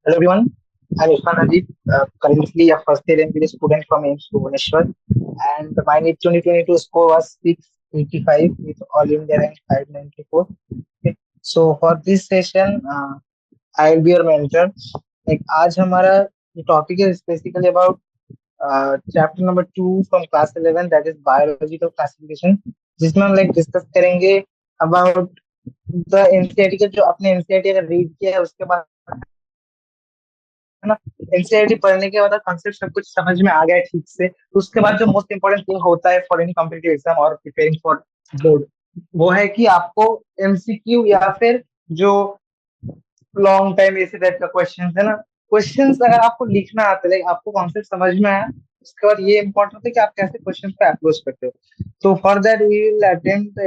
Hello everyone, I'm Irfan Ajit, currently a first year MBA student from AIMS Bhubaneswar, and my NEET 2022 score was 685 with All India rank 594. Okay. So for this session, I will be your mentor. Like आज हमारा जो topic is basically about chapter number 2 from class 11, that is biological classification, जिसमें हम like discuss करेंगे about the NCERT का जो आपने NCERT अगर read किया है उसके बाद है ना। एनसीईआरटी पढ़ने के बाद कॉन्सेप्ट सब कुछ समझ में आ गया है ठीक से, तो उसके बाद जो मोस्ट इंपोर्टेंट थिंग होता है फॉर एनी कॉम्पिटिटिव एग्जाम और प्रिपेयरिंग फॉर बोर्ड, वो है कि आपको एमसीक्यू या फिर जो लॉन्ग टाइम ऐसे टाइप का क्वेश्चन है ना, क्वेश्चंस अगर आपको लिखना आता है, आपको कॉन्सेप्ट समझ में आया, उसके बाद ये इंपॉर्टेंट है कि आप कैसे क्वेश्चन पे अप्रोच करते हो। तो for that we will attempt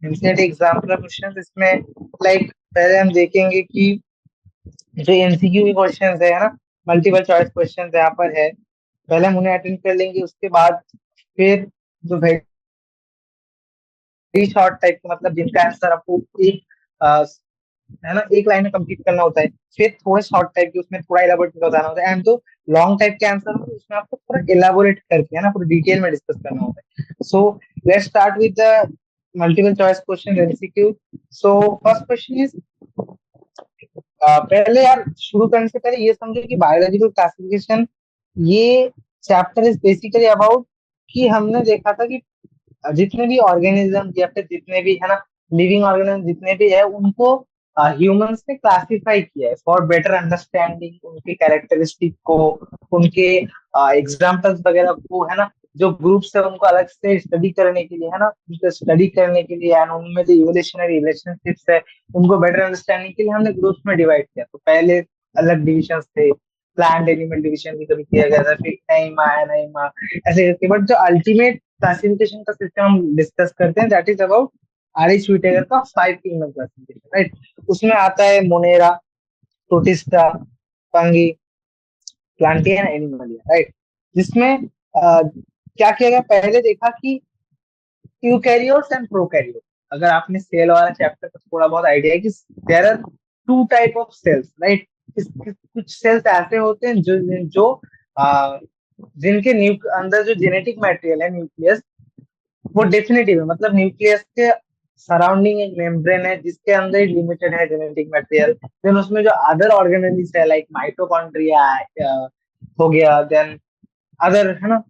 NCERT exam का क्वेश्चन। इसमें लाइक पहले हम देखेंगे कि जो एमसीक्यू के क्वेश्चन है ना, मल्टीपल चॉइस क्वेश्चन यहाँ पर है, पहले हम उन्हें अटेंड कर लेंगे। उसके बाद फिर जो वेरी शॉर्ट टाइप के, मतलब जिनका आंसर आपको एक है ना एक लाइन में कंप्लीट करना होता है, फिर थोड़े शॉर्ट टाइप के उसमें थोड़ा इलाबोरेट बताना होता है, एंड तो लॉन्ग टाइप के आंसर हो उसमें आपको पूरा इलाबोरेट करके है ना पूरा डिटेल में डिस्कस करना होता है। So let's start with the multiple choice question MCQ. So first question is, पहले यार शुरू करने से पहले ये समझो कि बायोलॉजिकल क्लासिफिकेशन ये चैप्टर इज बेसिकली अबाउट कि हमने देखा था कि जितने भी ऑर्गेनिज्म या फिर जितने भी है ना लिविंग ऑर्गेनिज्म जितने भी है उनको ह्यूमंस ने क्लासिफाई किया है फॉर बेटर अंडरस्टैंडिंग उनके कैरेक्टरिस्टिक को, उनके एग्जाम्पल्स वगैरह को है ना, जो ग्रुप्स है उनको अलग से स्टडी करने के लिए है ना, उनको स्टडी करने के लिए एंड उनमें जो इवोल्यूशनरी रिलेशनशिप्स है उनको बेटर अंडरस्टैंडिंग के लिए हमने ग्रुप्स में डिवाइड किया। तो पहले अलग डिविजन थे, प्लांट एनिमल डिवीजन भी कभी किया गया था, फिर नहीं ऐसे करके, बट जो अल्टीमेट क्लासिफिकेशन का सिस्टम हम डिस्कस करते हैं that is about R H Whittaker का 5 किंगडम क्लासिफिकेशन, राइट। उसमें आता है Monera, Protista, Fungi, Plantae, Animalia, right. जिसमें क्या किया गया, पहले देखा कि यूकैरियोट्स एंड प्रोकैरियोट्स। अगर आपने सेल वाला चैप्टर का थोड़ा बहुत आइडिया है कि there are two type of cells, right. कुछ सेल्स ऐसे होते हैं जो जो आ, जिनके अंदर जो जेनेटिक मटेरियल है न्यूक्लियस, वो डेफिनेटिव है, मतलब न्यूक्लियस के सराउंडिंग एक मेम्ब्रेन है जिसके अंदर लिमिटेड है जेनेटिक मटेरियल। देन उसमें जो अदर ऑर्गेनेल्स है लाइक माइटोकॉन्ड्रिया हो गया, देन अदर है ना,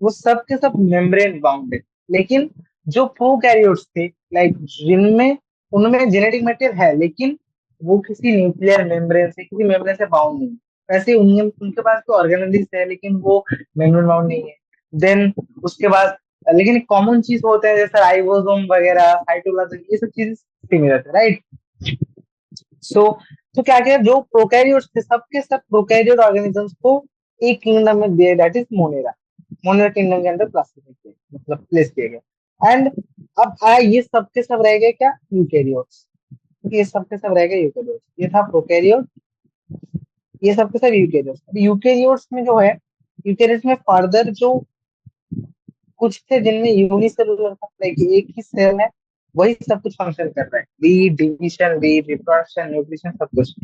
वो सब के सब मेम्ब्रेन बाउंड है। लेकिन जो प्रोकैरियोट्स थे लाइक जिनमें उनमें जेनेटिक मटेरियल है लेकिन वो किसी न्यूक्लियर मेम्ब्रेन से किसी मेम्ब्रेन से बाउंड नहीं है, वैसे उनके उनके पास तो ऑर्गेनेल्स है लेकिन वो मेम्ब्रेन बाउंड नहीं है। देन उसके बाद लेकिन एक कॉमन चीज होता है जैसे राइबोसोम वगैरह, साइटोप्लाज्म, ये सब चीजें सिमिलर है, राइट। सो तो क्या किया, जो प्रोकैरियोट्स थे सबके सब प्रोकैरियोट ऑर्गेनिजम्स को एक किंगडम में दिया, that is Monera. Monera kingdom के अंदर क्लासिफाई किया, मतलब प्लेस किया गया। एंड अब आया ये सबके सब रह गए क्या, यूकैरियोट्स। ये सबके सब रह गए यूकैरियोट्स, ये था प्रोकैरियोट, ये सबके सब यूकैरियोट्स। अब यूकैरियोट्स में जो है, यूकैरियोट्स में फर्दर जो कुछ थे जिनमें यूनिसेलुलर था, लाइक एक ही सेल है वही सब कुछ फंक्शन कर रहा है, by division, by reproduction, nutrition, सब कुछ।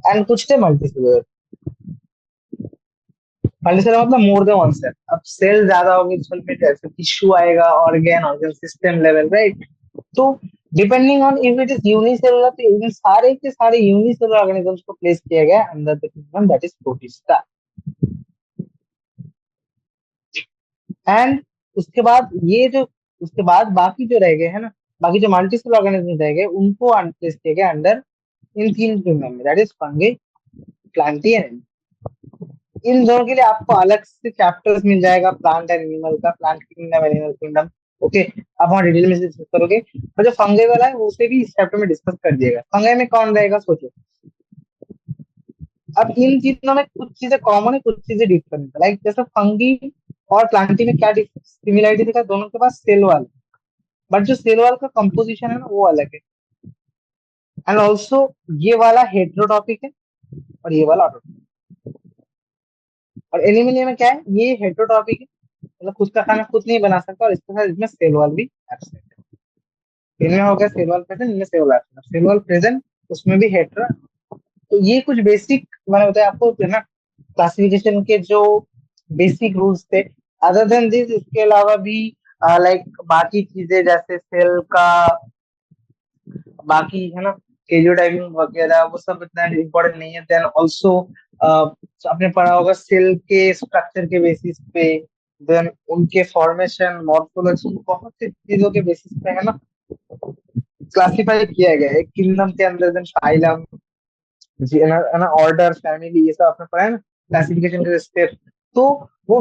एंड कुछ थे मल्टीसेलुलर। मल्टीसेलुलर मतलब मोर देन वन सेल। अब सेल ज्यादा होगी तो उसमें कैसे टिश्यू आएगा, organ organ system level, right. तो depending on if it is unicellular, तो इन सारे के सारे यूनिसेलुलर ऑर्गेनिजम्स को प्लेस किया गया under the kingdom that is protista. And उसके बाद ये जो उसके बाद बाकी जो रह गए है ना, बाकी जो मल्टीसेल ऑर्गेनिज्म रह गए उनको प्लेस किया गया अंडर इन तीन किंगडम में, that is fungi, plantae and. इन दोनों के लिए आपको अलग से चैप्टर्स मिल जाएगा, प्लांट एंड एनिमल का, plant kingdom, animal kingdom, okay. आप वहाँ डिटेल में डिस्कस करोगे, और जो फंगे वाला है उसे भी इस चैप्टर में डिस्कस कर दिएगा। फंगे में कौन रहेगा सोचो। अब इन तीनों में कुछ चीजें कॉमन है, कुछ चीजें डिफरेंट है, लाइक जैसे फंगी और प्लांटी में क्या सिमिलरिटी दिखा, दोनों के पास सेल वाल, बट जो सेल वाल का कंपोजिशन है ना वो अलग है। एंड ऑल्सो ये वाला हेट्रोटॉपिक है और ये वाला ऑटोटॉपिक। और एनिमलिया में क्या है, ये हेट्रोटॉपिक है, मतलब खुद का खाना खुद नहीं बना सकता, और इसके साथ इसमें सेल वाल भी एब्सेंट है। इनमें हो गया सेल वाल प्रेजेंट, इनमें cell wall absent. Cell wall present उसमें भी हेट्रो तो ये कुछ बेसिक मैंने बताया आपको, है ना, क्लासिफिकेशन के जो बेसिक रूल्स थे। अदर देन दिस, इसके अलावा भी लाइक बाकी चीजें जैसे सेल का, बाकी है ना, कैरियोटाइपिंग वगैरह वो सब इतना इम्पोर्टेंट नहीं है। देन ऑल्सो आपने पढ़ा होगा सेल के स्ट्रक्चर के बेसिस पे, देन उनके फॉर्मेशन, मॉर्फोलॉजी, बहुत सी चीजों के बेसिस पे, है ना, क्लासिफाई किया गया है एक किंगडम के अंदर। देन फाइलम, जी है ना, ऑर्डर, फैमिली, ये सब आपने पढ़ा है ना, क्लासिफिकेशन के स्टेप। तो वो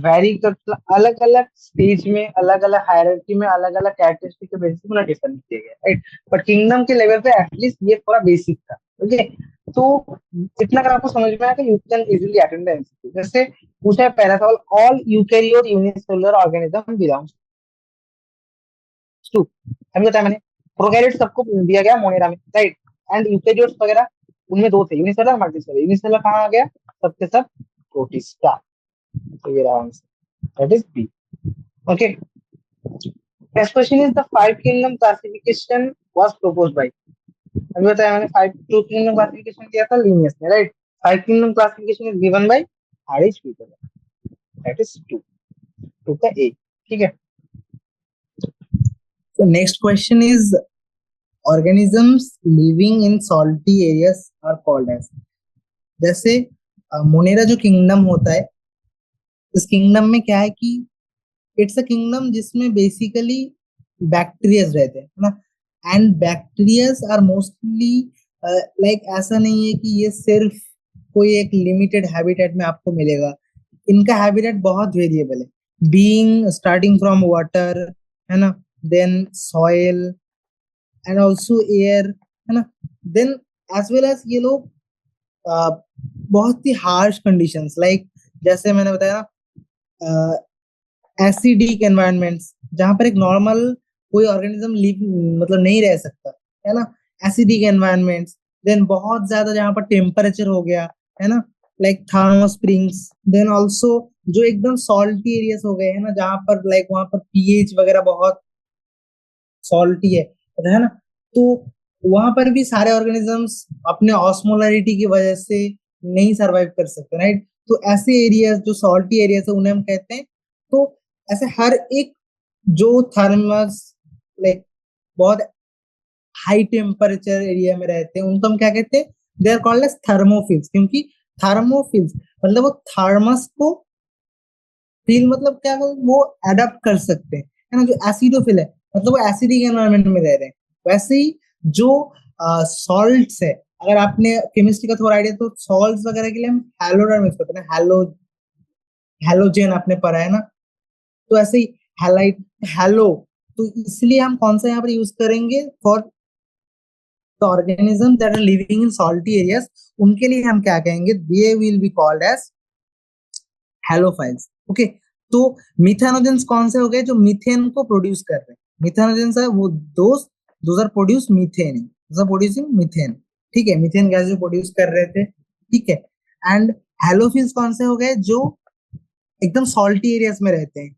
वैरी कर, अलग अलग स्टेज में, अलग अलग हायरार्की में, अलग अलग कैरेक्टरिस्टिक के बेसिस पे डिफाइन किए गए, राइट। बट किंगडम के लेवल पे एटलीस्ट ये थोड़ा बेसिक था। ओके, तो इतना अगर आपको समझ में आया तो you can easily attend the MCQ. जैसे पूछा है पहला सवाल, all eukaryote unicellular organism belongs to, अभी बताया मैंने, प्रोकैरियोट सबको दिया गया मोनेरा में, राइट। एंड यूकैरियोट्स वगैरह उनमें दो थे, यूनिसेलुलर, मल्टीसेलुलर। यूनिसेलुलर कहाँ आ गया, सबके सब प्रोटिस्टा। तो ये रहा answer, that is B. Okay, next question is the five kingdom classification was proposed by, अभी बताया मैंने, फाइव टू किंगडम क्लासिफिकेशन दिया था लिनियस ने, right. Five kingdom classification is given by R H Peter, that is two, two का A, ठीक है। तो next question is organisms living in salty areas are called as, जैसे Monera जो kingdom होता है, इस किंगडम में क्या है कि इट्स अ किंगडम जिसमें बेसिकली बैक्टीरियाज रहते हैं, है ना। And bacterias are mostly like, ऐसा नहीं है कि ये सिर्फ कोई एक लिमिटेड हैबिटेट में आपको मिलेगा। इनका हैबिटेट बहुत वेरिएबल है, बीइंग स्टार्टिंग फ्रॉम वाटर, है ना, then soil and also air, है ना, देन एज वेल एज ये लोग uh, बहुत ही हार्श कंडीशंस, लाइक जैसे मैंने बताया एसिडिक एनवायरनमेंट्स, जहां पर एक नॉर्मल कोई ऑर्गेनिज्म लिव मतलब नहीं रह सकता, है ना, एसिडिक एनवायरनमेंट्स। देन बहुत ज्यादा जहां पर टेम्परेचर हो गया, है ना, like thermal springs. Then also जो एकदम सॉल्टी एरियाज हो गए, है ना, जहां पर लाइक वहां पर पीएच वगैरह बहुत सॉल्टी है ना। तो वहां पर भी सारे ऑर्गेनिजम्स अपने ऑस्मोलरिटी की वजह से नहीं सरवाइव कर सकते, राइट। तो ऐसे एरियाज जो सॉल्टी एरियाज है उन्हें हम कहते हैं। तो ऐसे हर एक जो थर्मस लाइक बहुत हाई टेम्परेचर एरिया में रहते हैं उनको हम क्या कहते हैं, they are called as thermophiles. क्योंकि थर्मोफिल्स मतलब वो थर्मस को फील, मतलब क्या, वो अडेप्ट कर सकते हैं, है ना। जो एसिडोफिल है मतलब वो एसिडिक एनवायरनमेंट में रह रहे हैं। वैसे ही जो सॉल्ट्स है, अगर आपने केमिस्ट्री का थोड़ा आइडिया, तो सॉल्ट्स वगैरह के लिए हम हैलोडर यूज करते हैं, हैलोजन आपने पढ़ा है ना। तो ऐसे ही हैलाइट, हैलो, तो इसलिए हम कौन सा यहाँ पर यूज करेंगे for the organism that are living in salty areas, उनके लिए हम क्या कहेंगे, they will be called as halophiles. Okay, तो मिथेनोजेंस कौन से हो गए, जो मीथेन को प्रोड्यूस कर रहे हैं। मिथेनोजेंस है वो those are produce methane, those are producing methane, ठीक है, मीथेन गैस जो प्रोड्यूस कर रहे थे, ठीक है। एंड हेलोफिल्स कौन से हो गए, जो एकदम सॉल्टी एरियाज में रहते हैं,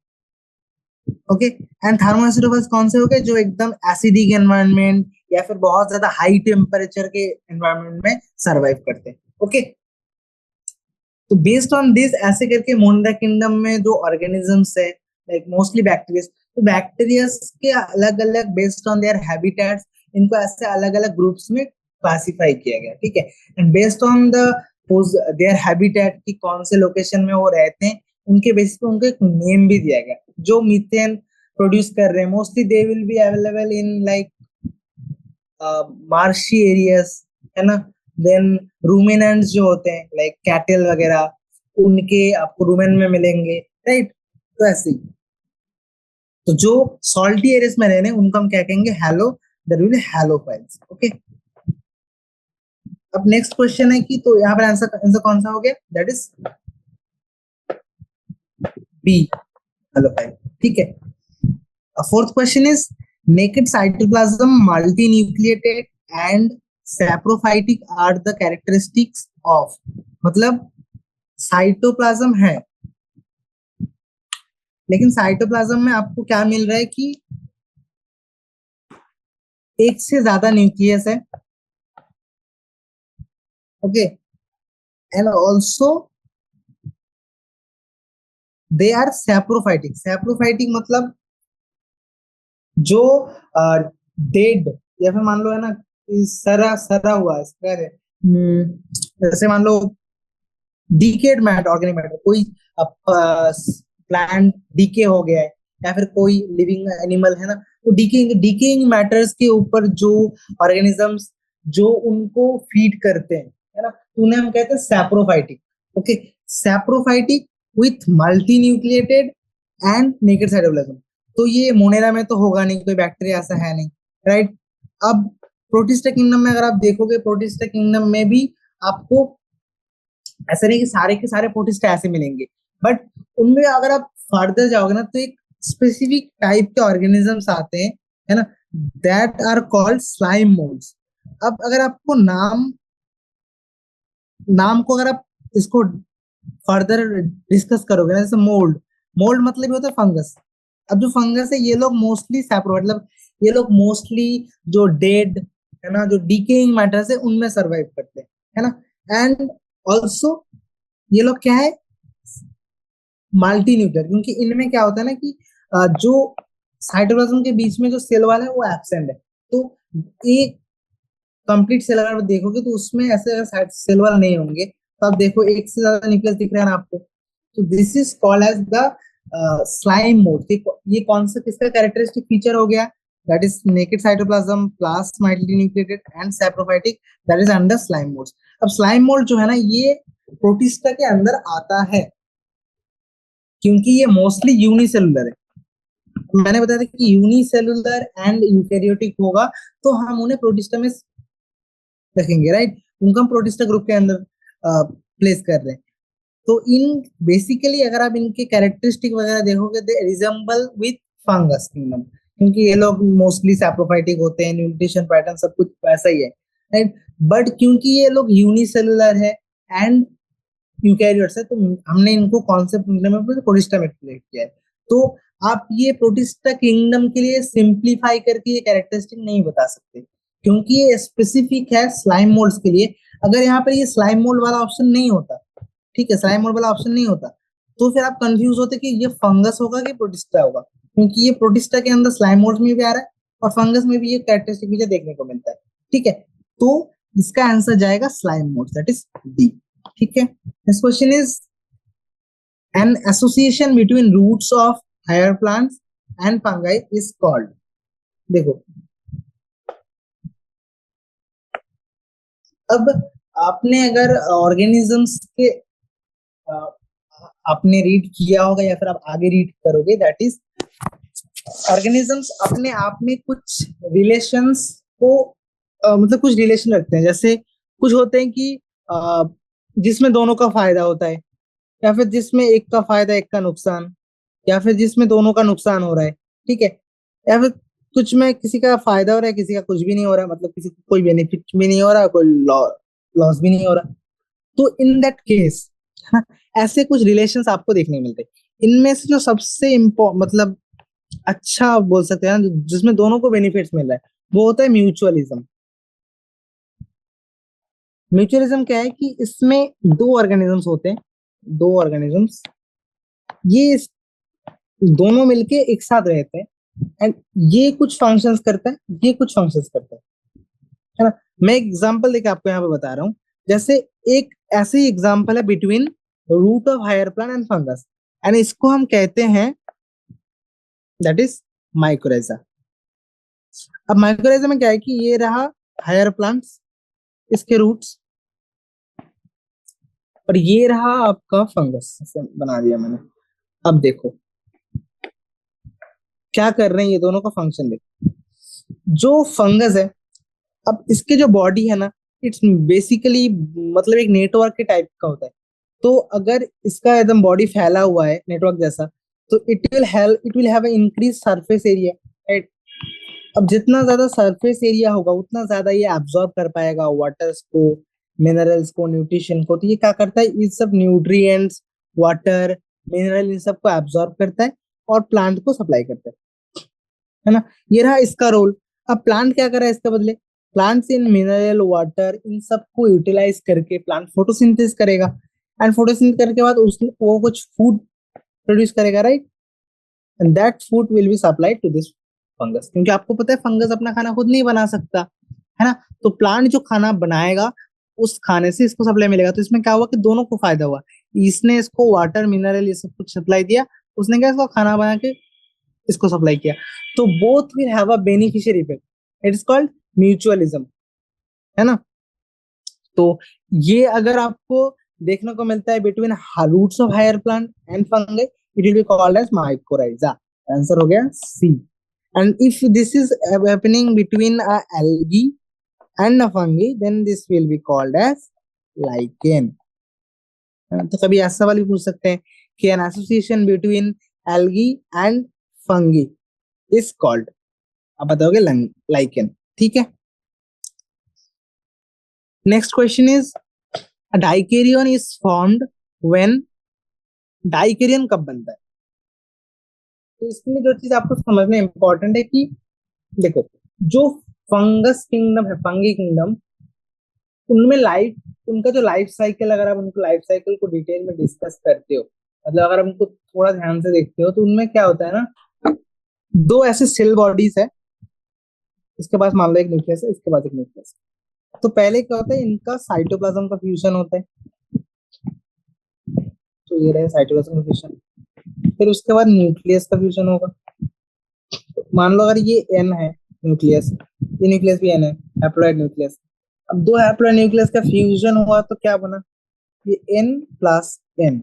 ओके। एंड थर्मोएसिडोफाइल्स कौन से हो गए, जो एकदम एसिडिक एनवायरनमेंट या फिर बहुत ज्यादा हाई टेम्परेचर के एनवायरनमेंट में सरवाइव करते हैं, ओके। तो बेस्ड ऑन दिस ऐसे करके मोनिरा किंगडम में जो ऑर्गेनिजम्स है, लाइक मोस्टली बैक्टीरिया, तो बैक्टीरिया के अलग अलग बेस्ड ऑन देयर हैबिटेट्स, इनको ऐसे अलग अलग ग्रुप्स में क्लासिफाई किया गया, ठीक है। And based on the their habitat की कौन से लोकेशन में वो रहते हैं, उनके बेसिस पे उनको एक नेम भी दिया गया। जो मीथेन प्रोड्यूस कर रहे हैं mostly they will be available in like marshy areas, है ना। देन रूमिनेंट्स जो होते हैं लाइक कैटल वगैरह, उनके आपको रूमेन में मिलेंगे, राइट। तो ऐसे ही, तो जो सॉल्टी एरियाज में रह रहे हैं उनको हम क्या कहेंगे, halo, there will be halophiles, okay. अब नेक्स्ट क्वेश्चन है कि, तो यहाँ पर आंसर आंसर कौन सा हो गया, दैट इज बी, हैलोफाइल, ठीक है। Fourth question is naked cytoplasm, multinucleated and saprophytic are the characteristics of, मतलब साइटोप्लाज्म है, लेकिन साइटोप्लाज्म में आपको क्या मिल रहा है कि एक से ज्यादा न्यूक्लियस है, okay, and also they are saprophytic. Saprophytic मतलब जो डेड, या फिर मान लो है ना कि सरा सरा हुआ है इसका जैसे मान लो डीकेड मैटर, ऑर्गेनिक मैटर, कोई प्लांट डीके हो गया है, या फिर कोई लिविंग एनिमल है ना, तो डीकेइंग मैटर्स के ऊपर जो ऑर्गेनिजम्स जो उनको फीड करते हैं, है ना, तो उन्हें हम कहते हैं saprophytic. Okay, saprophytic with multi nucleated and naked cytoplasm. तो ये मोनेरा में तो होगा नहीं, कोई बैक्टीरिया ऐसा है नहीं, राइट। अब प्रोटिस्टा किंगडम में अगर आप देखोगे, प्रोटिस्टा किंगडम में भी आपको ऐसा नहीं कि सारे के सारे प्रोटिस्टा ऐसे मिलेंगे, बट उनमें अगर आप फर्दर जाओगे ना तो एक स्पेसिफिक टाइप के ऑर्गेनिजम्स आते हैं, है ना, that are called slime moulds. अब अगर आपको नाम नाम को अगर आप इसको फर्दर डिस्कस करोगे ना, जैसे मोल्ड, मोल्ड मतलब ये होता है फंगस। अब जो फंगस है ये लोग मोस्टली सैप्रो मतलब ये लोग मोस्टली जो डेड, है ना, जो डिकेइंग मैटर्स है उनमें सरवाइव करते हैं, है ना। एंड ऑल्सो ये लोग क्या है, मल्टी न्यूक्लियर, क्योंकि इनमें क्या होता है ना कि जो साइटोप्लाज्म के बीच में जो सेल वाल है वो एब्सेंट है। तो एक कंप्लीट सेल अगर आप देखोगे तो उसमें ऐसे सेल वाल नहीं होंगे, तो आप देखो एक से ज्यादा न्यूक्लियस दिख रहा है ना आपको, तो this is called as the slime mould. ये कौन सा किसका कैरेक्टरिस्टिक फीचर हो गया, that is naked cytoplasm plus multi nucleated and saprophytic, that is under slime moulds. अब स्लाइम मोड जो है ना ये प्रोटिस्टा के अंदर आता है, क्योंकि ये मोस्टली यूनिसेलुलर है। मैंने बताया था कि यूनिसेलुलर एंड यूकैरियोटिक होगा तो हम उन्हें प्रोटिस्टा में रखेंगे, राइट, उनका हम प्रोटिस्टा ग्रुप के अंदर प्लेस कर रहे हैं। तो इन बेसिकली अगर आप इनके कैरेक्टरिस्टिक वगैरह देखोगे, they resemble with fungus kingdom, क्योंकि ये लोग मोस्टली सैप्रोफाइटिक होते हैं, न्यूट्रिशन पैटर्न सब कुछ वैसा ही है, राइट। बट क्योंकि ये लोग यूनिसेलुलर है एंड यूकैरियोट्स है, तो हमने इनको कॉन्सेप्ट में प्रोटिस्टा में क्रिएट किया है। तो आप ये प्रोटिस्टा किंगडम के लिए सिंप्लीफाई करके ये कैरेक्टरिस्टिक नहीं बता सकते, क्योंकि ये स्पेसिफिक है स्लाइम मोल्ड्स के लिए। अगर यहाँ पर ये स्लाइम मोल्ड वाला ऑप्शन नहीं होता, ठीक है, स्लाइम मोल्ड वाला ऑप्शन नहीं होता, तो फिर आप कंफ्यूज होते कि ये फंगस होगा कि प्रोटिस्टा होगा, क्योंकि ये प्रोटिस्टा के अंदर स्लाइम मोल्ड में भी आ रहा है और फंगस में भी ये कैरेक्टरिस्टिक मुझे देखने को मिलता है, ठीक है। तो इसका आंसर जाएगा slime mould, that is D, ठीक है। Next question is an association between roots of higher plants and fungi is called। देखो, अब आपने अगर ऑर्गेनिजम्स के आपने रीड किया होगा या फिर आप आगे रीड करोगे, दैट इज ऑर्गेनिजम्स अपने आप में कुछ रिलेशंस को मतलब कुछ रिलेशन रखते हैं। जैसे कुछ होते हैं कि जिसमें दोनों का फायदा होता है, या फिर जिसमें एक का फायदा एक का नुकसान, या फिर जिसमें दोनों का नुकसान हो रहा है, ठीक है, या फिर कुछ में किसी का फायदा हो रहा है किसी का कुछ भी नहीं हो रहा है, मतलब किसी को कोई बेनिफिट भी नहीं हो रहा, कोई लॉस भी नहीं हो रहा। तो इन दैट केस, है ना, ऐसे कुछ रिलेशंस आपको देखने को मिलते हैं। इनमें से जो सबसे मतलब अच्छा बोल सकते हैं ना, जिसमें दोनों को बेनिफिट्स मिल रहा है, वो होता है म्यूचुअलिज्म। म्यूचुअलिज्म क्या है कि इसमें दो ऑर्गेनिजम्स होते हैं, दो ऑर्गेनिजम्स, ये दोनों मिलके एक साथ रहते हैं, एंड ये कुछ फंक्शंस करता है, ये कुछ फंक्शंस करता है ना। मैं एक एग्जांपल देके आपको यहाँ पे बता रहा हूँ। जैसे एक ऐसे ही एग्जांपल है between root of higher plant and fungus, and इसको हम कहते हैं दैट इज माइकोरेजा। अब माइकोरेजा में क्या है कि ये रहा हायर प्लांट्स, इसके रूट्स, और ये रहा आपका फंगस, ऐसे बना दिया मैंने। अब देखो क्या कर रहे हैं ये दोनों का फंक्शन देखो। जो फंगस है, अब इसके जो बॉडी है ना, इट्स बेसिकली मतलब एक नेटवर्क के टाइप का होता है। तो अगर इसका एकदम बॉडी फैला हुआ है नेटवर्क जैसा, तो it will have increase surface area, right. अब जितना ज्यादा सरफेस एरिया होगा उतना ज्यादा ये एब्जॉर्ब कर पाएगा वाटर्स को, मिनरल्स को, न्यूट्रिशन को। तो ये क्या करता है, ये सब न्यूट्रिएंट्स, वाटर, मिनरल, इन सबको एब्जॉर्ब करता है और प्लांट को सप्लाई करता है ना। ये रहा इसका रोल। अब प्लांट क्या कर रहा है इसका बदले, प्लांट्स इन मिनरल वाटर इन सबको यूटिलाइज करके प्लांट फोटोसिंथेसिस करेगा, एंड फोटोसिंथेसिस करने के बाद उसने वो कुछ फूड प्रोड्यूस करेगा, right, and that food will be supplied to this fungus, क्योंकि आपको पता है फंगस अपना खाना खुद नहीं बना सकता, है ना। तो प्लांट जो खाना बनाएगा उस खाने से इसको सप्लाई मिलेगा, तो इसमें क्या हुआ कि दोनों को फायदा हुआ। इसने इसको वाटर मिनरल ये सब कुछ सप्लाई दिया, उसने क्या इसको खाना बना के इसको सप्लाई किया, तो both will have a beneficial effect, it is called mutualism, है ना। तो ये अगर आपको देखने को मिलता है between roots of higher plant and fungi, it will be called as mycorrhiza. Answer हो गया C. And if this is happening between a algae and a fungi, then this will be called as lichen. तो कभी ऐसा सवाल भी पूछ सकते हैं कि an association between algae and fungi is called, आप बताओगे लाइकेन, ठीक है। Next question is a dikaryon is formed when, डाइकेरियन कब बनता है। तो इसके लिए जो चीज आपको समझना इंपॉर्टेंट है कि देखो, जो फंगस किंगडम है, फंगी किंगडम, उनमें लाइफ, उनका जो लाइफ साइकिल, अगर आप उनको लाइफ साइकिल को डिटेल में डिस्कस करते हो, मतलब अगर आप उनको थोड़ा ध्यान से देखते हो, तो उनमें क्या होता है ना, दो ऐसे सेल बॉडीज है, इसके पास मान लो एक न्यूक्लियस है, इसके पास एक न्यूक्लियस है। तो पहले क्या होता है, इनका साइटोप्लाज्म का फ्यूजन होता है, तो ये रहे साइटोप्लाज्म का फ्यूजन, फिर उसके बाद न्यूक्लियस का फ्यूजन होगा। तो मान लो अगर ये एन है न्यूक्लियस, ये न्यूक्लियस भी एन है, हैप्लॉइड न्यूक्लियस। अब दो हैप्लॉइड न्यूक्लियस का फ्यूजन हुआ तो क्या बना, ये एन प्लस एन,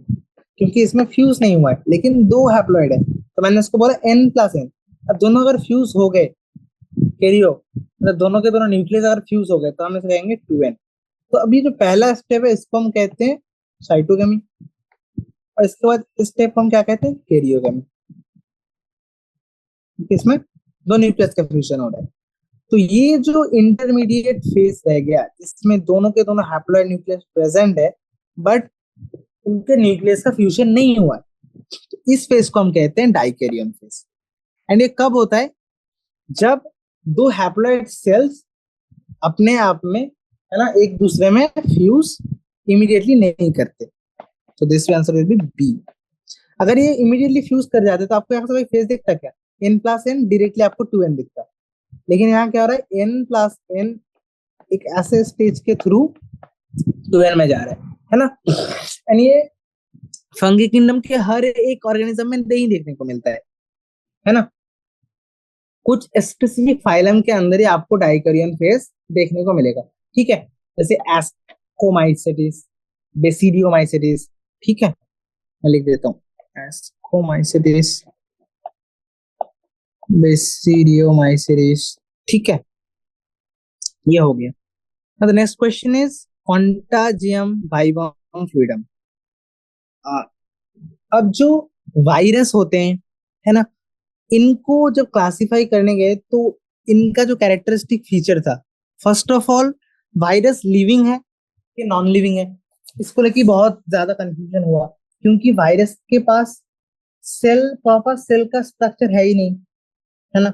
क्योंकि इसमें फ्यूज नहीं हुआ है लेकिन दो हैप्लॉइड है, तो मैंने इसको बोला एन प्लस एन। अब दोनों अगर फ्यूज हो गए, कैरियो, मतलब दोनों के दोनों न्यूक्लियस अगर फ्यूज हो गए, तो हम इसे कहेंगे 2n। तो अभी जो पहला स्टेप है इसको हम कहते हैं साइटोगेमी, और इसके बाद स्टेप को हम क्या कहते हैं, कैरियोगेमी। इसमें दो न्यूक्लियस का फ्यूजन हो रहा है। तो ये जो इंटरमीडिएट फेज रह गया, इसमें दोनों के दोनों हैप्लॉइड न्यूक्लियस प्रेजेंट है, बट उनके न्यूक्लियस का फ्यूजन नहीं हुआ है, तो इस फेज को हम कहते हैं डाइकैरियन फेज। एंड ये कब होता है, जब दो हैप्लॉइड सेल्स अपने आप में, है ना, एक दूसरे में फ्यूज इमीडिएटली नहीं करते। तो this answer will be B. अगर ये इमीडिएटली फ्यूज कर जाते तो आपको यहाँ से कोई फेज दिखता क्या, एन प्लस एन, डायरेक्टली आपको 2n दिखता, लेकिन यहाँ क्या हो रहा है, एन प्लस एन एक ऐसे स्टेज के थ्रू 2n में जा रहा है ना। एंड ये फंगी किंगडम के हर एक ऑर्गेनिज्म में नहीं देखने को मिलता है ना। कुछ स्पेसिफिक फाइलम के अंदर ही आपको डाइकैरियन फेज देखने को मिलेगा, ठीक है, जैसे एस्कोमाइसेटिस, बेसिडियोमाइसेटिस, ठीक है, मैं लिख देता हूँ एस्कोमाइसेटिस, बेसिडियोमाइसेटिस, ठीक है, ये हो गया। The next question is contagium vivum fluidum. अब जो वायरस होते हैं, है ना, इनको जब क्लासिफाई करने गए तो इनका जो कैरेक्टरिस्टिक फीचर था, first of all virus living है कि नॉन लिविंग है, इसको लेके बहुत ज्यादा कंफ्यूजन हुआ, क्योंकि वायरस के पास सेल, प्रॉपर सेल का स्ट्रक्चर है ही नहीं, है ना,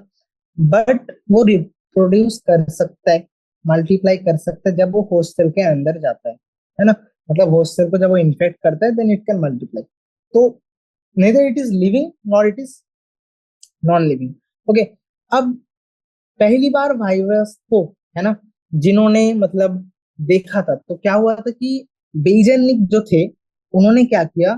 बट वो रिप्रोड्यूस कर सकता है, मल्टीप्लाई कर सकता है जब वो होस्ट सेल के अंदर जाता है ना, मतलब होस्ट सेल को जब वो इन्फेक्ट करता है देन इट कैन मल्टीप्लाई। तो neither it is living nor it is non living. Okay, अब पहली बार वायरस को, है ना, जिन्होंने मतलब देखा था, तो क्या हुआ था कि बेजेनिक जो थे, उन्होंने क्या किया,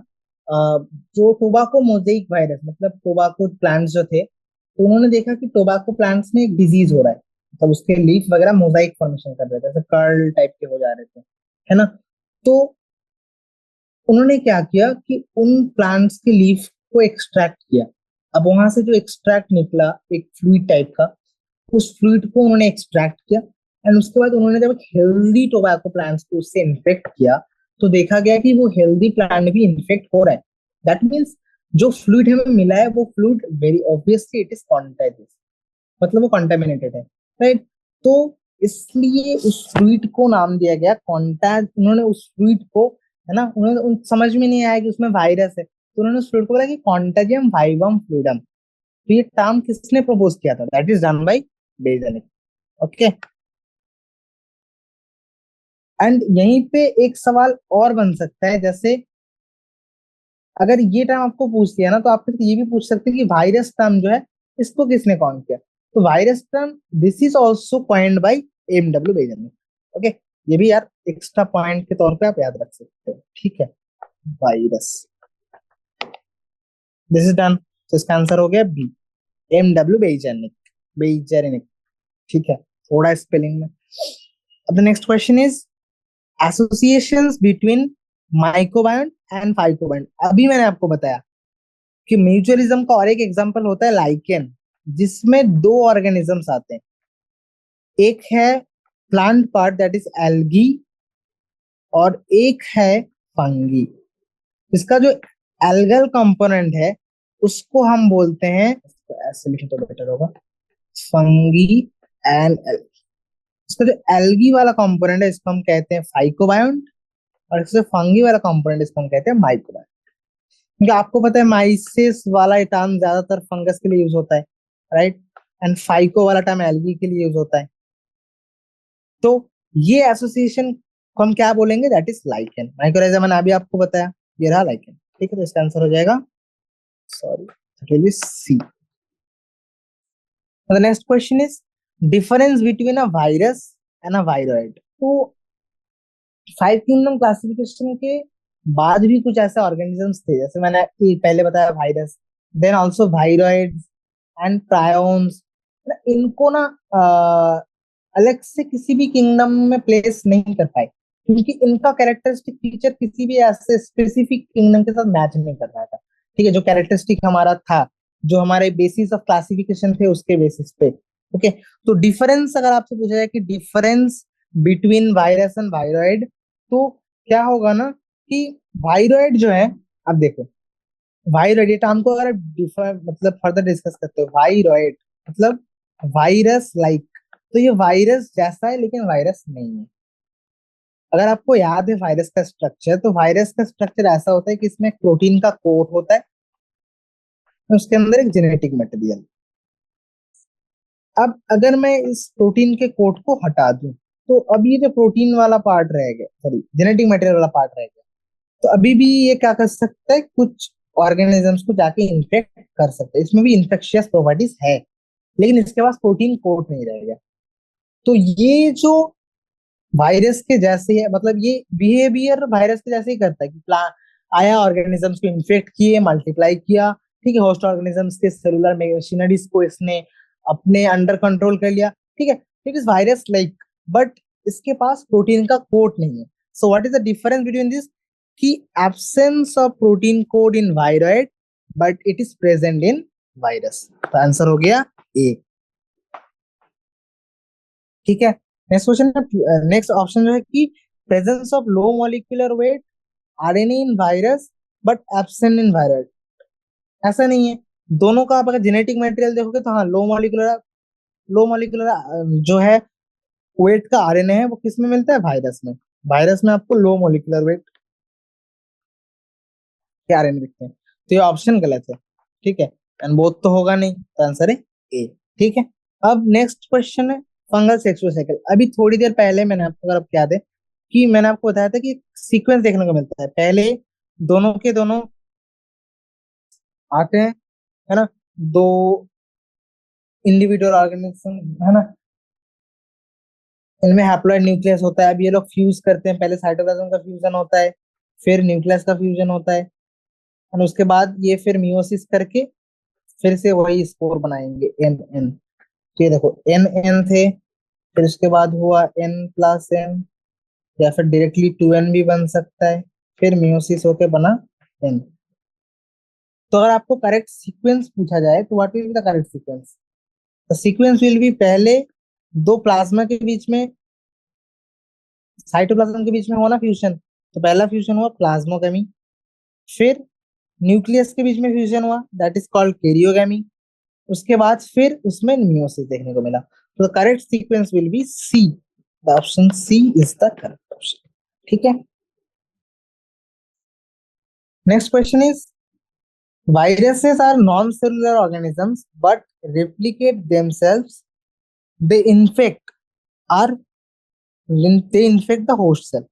जो टोबाको मोजेइक वायरस, मतलब टोबाको प्लांट्स जो थे, तो उन्होंने देखा कि टोबाको प्लांट्स में एक डिजीज हो रहा है, मतलब उसके लीफ वगैरह मोजाइक फॉर्मेशन कर रहे थे, जैसे कर्ल टाइप के हो जा रहे थे, है ना। तो उन्होंने क्या किया कि उन प्लांट्स के लीफ को एक्सट्रैक्ट किया। अब वहां से जो एक्सट्रैक्ट निकला एक फ्लूइड टाइप का, उस फ्लूइड को उन्होंने एक्सट्रैक्ट किया, एंड उसके बाद उन्होंने जब हेल्दी टोबैको प्लांट्स को उससे इन्फेक्ट किया, तो देखा गया कि वो हेल्दी प्लांट भी इन्फेक्ट हो रहा है। दैट मीन्स जो फ्लूइड हमें मिला है वो fluid very obviously it is contagious, मतलब वो कंटेमिनेटेड है, राइट। तो इसलिए उस फ्लूइड को नाम दिया गया कॉन्टैज, उन्होंने उस फ्लूइड को, है ना, उन्होंने समझ में नहीं आया कि उसमें वायरस है, तो उन्होंने उस फ्लूइड को बोला कि कॉन्टेजियम वाइवम फ्लूइडम। तो ये टर्म किसने प्रपोज किया था, that is done by Beijerinck. Okay, and यहीं पे एक सवाल और बन सकता है, जैसे अगर ये टर्म आपको पूछ लिया ना, तो आप फिर ये भी पूछ सकते हैं कि वायरस टर्म जो है इसको किसने कॉइन किया। तो virus term this is also coined by M W Beijerinck. Okay, ये भी यार एक्स्ट्रा पॉइंट के तौर पे आप याद रख सकते हो, ठीक है। Virus, this is done. तो इसका आंसर हो गया बी, एमडब्ल्यू बेजनिक, बेजनिक, ठीक है, थोड़ा स्पेलिंग में। अब the next question is associations between mycobiome and phycobiome. अभी मैंने आपको बताया कि म्यूचुअलिज्म का और एक एग्जांपल होता है लाइकेन, जिसमें दो ऑर्गेनिजम्स आते हैं। एक है plant part that is algae, और एक है फंगी। इसका जो एल्गल कंपोनेंट है उसको हम बोलते हैं, इसको ऐसे लिखें तो बेटर होगा, फंगी एंड। इसका जो एल्गी वाला कंपोनेंट है इसको हम कहते हैं फाइकोबायोन्ट, और इससे फंगी वाला कंपोनेंट इसको हम कहते हैं माइक्रोबायोन्ट। क्योंकि आपको पता है माइसिस वाला टर्म ज्यादातर फंगस के लिए यूज होता है, राइट, एंड फाइको वाला टर्म एल्गी के लिए यूज होता है। तो ये एसोसिएशन को हम क्या बोलेंगे, दैट इज लाइकेन। माइक्रोराइजा मैंने अभी आपको बताया, ये रहा लाइकेन, ठीक है। तो इसका आंसर हो जाएगा, sorry, it will be C. The next question is difference between a virus and a viroid. तो फाइव किंगडम क्लासिफिकेशन के बाद भी कुछ ऐसे ऑर्गेनिजम्स थे, जैसे मैंने पहले बताया virus, then also viroids and prions. इनको ना अलग से किसी भी किंगडम में प्लेस नहीं कर पाए, क्योंकि इनका कैरेक्टरिस्टिक फीचर किसी भी ऐसे स्पेसिफिक किंगडम के साथ मैच नहीं कर रहा था, ठीक है। जो कैरेक्टरिस्टिक हमारा था, जो हमारे बेसिस ऑफ क्लासिफिकेशन थे उसके बेसिस पे। ओके, तो डिफरेंस अगर आपसे पूछा जाए कि difference between virus and viroid, तो क्या होगा ना कि वायरॉइड जो है, अब देखो, वायरॉइड ये टर्म को अगर डिफर मतलब फर्दर डिस्कस करते हो, वायरॉइड मतलब वायरस लाइक, तो ये वायरस जैसा है लेकिन वायरस नहीं है। अगर आपको याद है वायरस का स्ट्रक्चर, तो वायरस का स्ट्रक्चर ऐसा होता है कि इसमें प्रोटीन का कोट होता है, उसके अंदर एक जेनेटिक मटेरियल। अब अगर मैं इस प्रोटीन के कोट को हटा दूं, तो अभी ये जो प्रोटीन वाला पार्ट रह गया, सॉरी जेनेटिक मटेरियल वाला पार्ट रह गया, तो अभी भी ये क्या कर सकता है, कुछ ऑर्गेनिजम्स को जाके इन्फेक्ट कर सकता है, इसमें भी इन्फेक्शियस प्रॉपर्टीज है, लेकिन इसके पास प्रोटीन कोट नहीं रहेगा। तो ये जो वायरस के जैसे है, मतलब ये बिहेवियर वायरस के जैसे ही करता है कि आया, ऑर्गेनिजम्स को इन्फेक्ट किए, मल्टीप्लाई किया, ठीक है, होस्ट ऑर्गेनिजम्स के सेलुलर मशीनरीज को इसने अपने अंडर कंट्रोल कर लिया, ठीक है। It is virus like, but इसके पास प्रोटीन का कोट नहीं है। So what is the difference between this, कि absence of protein code in viroid but it is present in virus. तो आंसर हो गया ए, ठीक है। नेक्स्ट क्वेश्चन, नेक्स्ट ऑप्शन जो है कि presence of low molecular weight RNA in virus but absent in virus. ऐसा नहीं है, दोनों का आप अगर जेनेटिक मटेरियल देखोगे तो हाँ, लो मॉलिक्यूलर जो है वेट का आरएनए है वो किस में मिलता है, वायरस में। वायरस में आपको लो मॉलिक्यूलर वेट के आरएनए दिखते हैं, तो ये ऑप्शन गलत है, ठीक है। एंड बोथ तो होगा नहीं, तो आंसर है ए, ठीक है। अब नेक्स्ट क्वेश्चन है फंगल सेक्सुअल साइकिल। अभी थोड़ी देर पहले मैंने आपको, अगर आपको याद है, कि मैंने आपको बताया था कि सीक्वेंस देखने को मिलता है, पहले दोनों के दोनों आते हैं, है ना, दो इंडिविजुअल ऑर्गेनिज्म, है ना, इनमें हैप्लॉइड न्यूक्लियस होता है। अब ये लोग फ्यूज करते हैं, पहले साइटोप्लाज्म का फ्यूजन होता है, फिर न्यूक्लियस का फ्यूजन होता है, और उसके बाद ये फिर मियोसिस करके फिर से वही स्पोर बनाएंगे, एन एन। तो ये देखो एन एन थे, फिर उसके बाद हुआ एन प्लस एन, या फिर डायरेक्टली टू एन भी बन सकता है, फिर मियोसिस होके बना एन। तो अगर आपको करेक्ट सीक्वेंस पूछा जाए तो what will be the correct sequence, the sequence will B, पहले दो प्लाज्मा के बीच में, साइटोप्लाज्म के बीच में हुआ ना फ्यूजन, तो पहला फ्यूजन हुआ प्लाज्मोगेमी, फिर न्यूक्लियस के बीच में फ्यूजन हुआ, दैट इज कॉल्ड कैरियोगेमी, उसके बाद फिर उसमें मियोसिस देखने को मिला। तो the correct sequence will be C, the option C is the correct option, ठीक है। Next question is viruses are non-cellular organisms but replicate themselves, they infect, are they infect the host cell.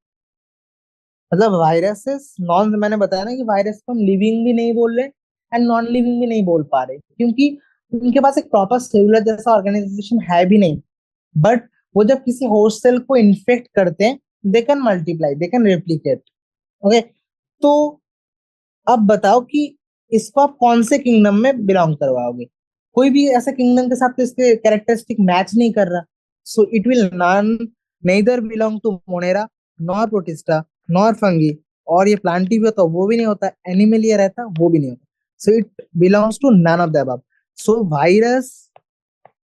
मतलब viruses non, मैंने बताया ना कि virus को हम living भी नहीं बोल रहे एंड नॉन लिविंग भी नहीं बोल पा रहे, क्योंकि उनके पास एक प्रॉपर सेलुलर जैसा ऑर्गेनाइजेशन है भी नहीं। बट वो जब किसी होस्ट सेल को इन्फेक्ट करते हैं, they can multiply, they can replicate. Okay, तो अब बताओ कि इसको आप कौन से किंगडम में बिलोंग करवाओगे। कोई भी ऐसा किंगडम के साथ तो इसके कैरेक्टरिस्टिक मैच नहीं कर रहा, so it will non neither belong to Monera, nor Protista, nor Fungi. और ये प्लांटी भी होता वो भी नहीं होता, एनिमलिया रहता वो भी नहीं होता, so it belongs to none of the above. So virus,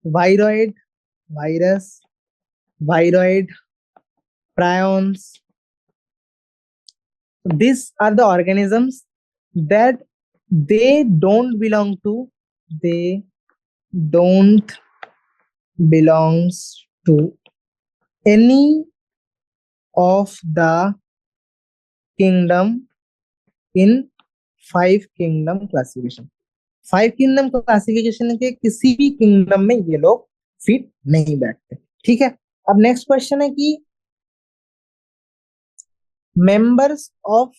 viroid, virus, viroid, prions, these are the organisms that they don't belong to, they don't belongs to any of the kingdom in five kingdom classification. Five kingdom classification के किसी भी kingdom में ये लोग fit नहीं बैठते। ठीक है, अब नेक्स्ट क्वेश्चन है कि members of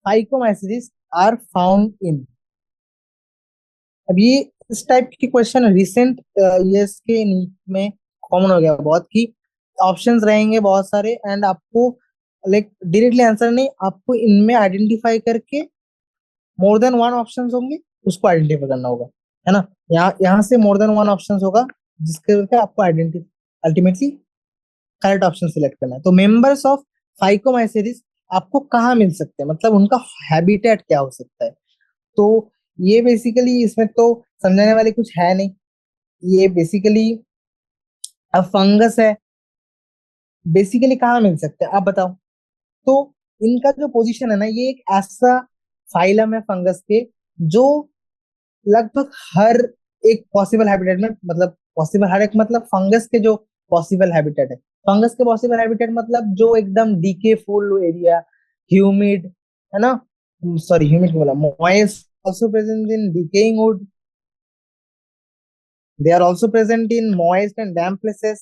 phycomycetes are found in. अब ये इस टाइप के क्वेश्चन रिसेंट ईयर्स के नीट में कॉमन हो गया बहुत, कि ऑप्शंस रहेंगे बहुत सारे एंड आपको लाइक डायरेक्टली आंसर नहीं, आपको इनमें आइडेंटिफाई करके मोर देन वन ऑप्शंस होंगे, उसको आइडेंटिफाई करना होगा, है ना। यहाँ यहाँ से मोर देन वन ऑप्शंस होगा, जिसके करके आपको identify ultimately correct option select करना है। तो मेंबर्स ऑफ फाइकोमाइसीरिस आपको कहाँ मिल सकते हैं, मतलब उनका हैबिटेट क्या हो सकता है। तो ये बेसिकली इसमें तो समझाने वाले कुछ है नहीं, ये बेसिकली अब फंगस है, बेसिकली कहाँ मिल सकते हैं आप बताओ। तो इनका जो पोजीशन है ना, ये एक ऐसा फाइलम है फंगस के जो लगभग हर एक पॉसिबल हैबिटेट में, मतलब पॉसिबल हर एक मतलब फंगस के जो पॉसिबल हैबिटेट है, फंगस के पॉसिबल हैबिटेट मतलब जो एकदम डीके फुल एरिया, ह्यूमिड, है ना, सॉरी ह्यूमिड बोला, moist, also present in decaying wood. They are also present in moist and damp places,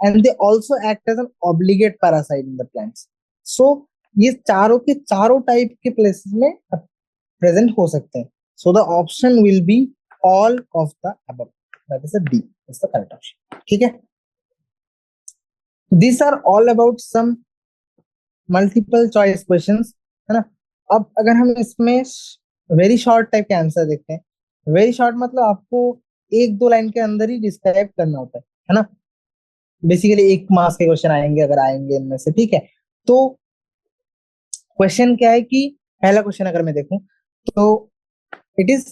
and they also act as an obligate parasite in the plants. So ये चारों के चारों type के places में present हो सकते हैं। So the option will be all of the above, that is D is the correct option. ठीक है, this are all about some multiple choice questions, है ना। अब अगर हम इसमें वेरी शॉर्ट टाइप के आंसर देखते हैं, वेरी शॉर्ट मतलब आपको एक दो लाइन के अंदर ही डिस्क्राइब करना होता है ना। बेसिकली एक मार्क्स के क्वेश्चन आएंगे अगर आएंगे इनमें से, ठीक है। तो क्वेश्चन क्या है कि पहला क्वेश्चन अगर मैं देखूं तो it is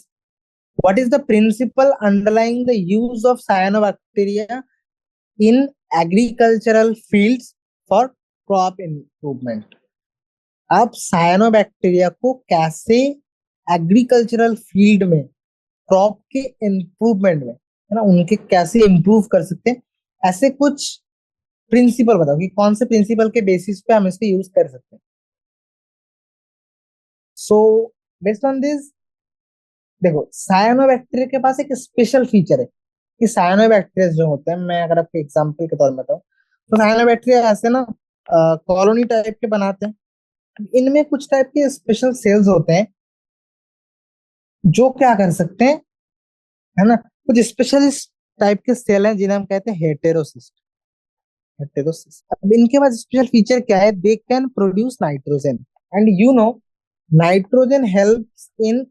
what is the principle underlying the use of cyanobacteria in agricultural fields for crop improvement. आप साइनोबैक्टीरिया को कैसे एग्रीकल्चरल फील्ड में क्रॉप के इम्प्रूवमेंट में, है ना, उनके कैसे इम्प्रूव कर सकते हैं, ऐसे कुछ प्रिंसिपल बताओ कि कौन से प्रिंसिपल के बेसिस पे हम इसको यूज कर सकते हैं। सो बेस्ड ऑन दिस, देखो साइनोबैक्टीरिया के पास एक स्पेशल फीचर है कि साइनोबैक्टीरिया जो होते हैं, मैं अगर आपको एग्जांपल के तौर में बताऊं तो साइनोबैक्टीरिया ऐसे ना कॉलोनी टाइप के बनाते हैं। इनमें कुछ टाइप के स्पेशल सेल्स होते हैं जो क्या कर सकते हैं, है ना, कुछ स्पेशलिस्ट टाइप के सेल हैं जिन्हें हम कहते हैं हेटेरोसिस्ट। हेटेरोसिस्ट, अब इनके पास स्पेशल फीचर क्या है, they can produce nitrogen, and you know nitrogen helps in